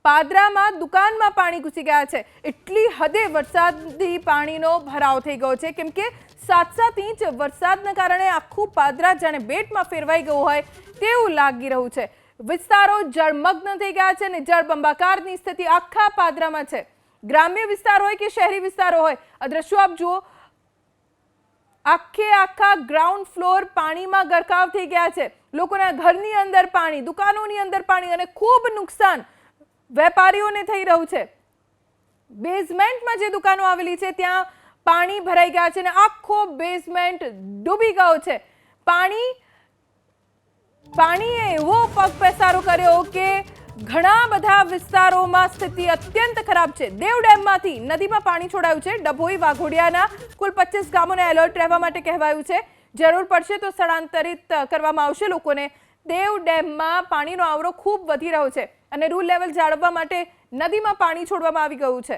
પાદરામાં દુકાનમાં પાણી ઘૂસી ગયા છે। એટલી હદે વરસાદી પાણીનો ભરાવ થઈ ગયો છે કેમ કે 7-7 ઇંચ વરસાદના કારણે આખું પાદરા જાણે બેટમાં ફેરવાઈ ગયું હોય તેવું લાગી રહ્યું છે। વિસ્તારો જળમગ્ન થઈ ગયા છે અને જળબંબાકારની સ્થિતિ આખા પાદરામાં છે। ગ્રામ્ય વિસ્તાર હોય કે શહેરી વિસ્તારો હોય, આ દ્રશ્યો આપ જુઓ, આખા ગ્રાઉન્ડ ફ્લોર પાણીમાં ગરકાવ થઈ ગયા છે। લોકોના ઘરની અંદર પાણી, દુકાનોની અંદર પાણી અને ખૂબ નુકસાન વેપારીઓને થઈ રહ્યું છે। બેઝમેન્ટમાં જે દુકાનો આવેલી છે ત્યાં પાણી ભરાઈ ગયા છે અને આખો બેઝમેન્ટ ડૂબી ગયો છે। પાણીએ એવો પગપેસારો કર્યો કે ઘણા બધા વિસ્તારોમાં સ્થિતિ અત્યંત ખરાબ છે। દેવ ડેમમાંથી નદીમાં પાણી છોડાયું છે। ડભોઈ વાઘોડિયાના કુલ 25 ગામોને એલર્ટ રહેવા માટે કહેવાયું છે। જરૂર પડશે તો સ્થળાંતરિત કરવામાં આવશે લોકોને। દેવ ડેમમાં પાણીનો આવરો ખૂબ વધી રહ્યો છે અને રૂલ લેવલ જાળવવા માટે નદીમાં પાણી છોડવામાં આવી ગયું છે।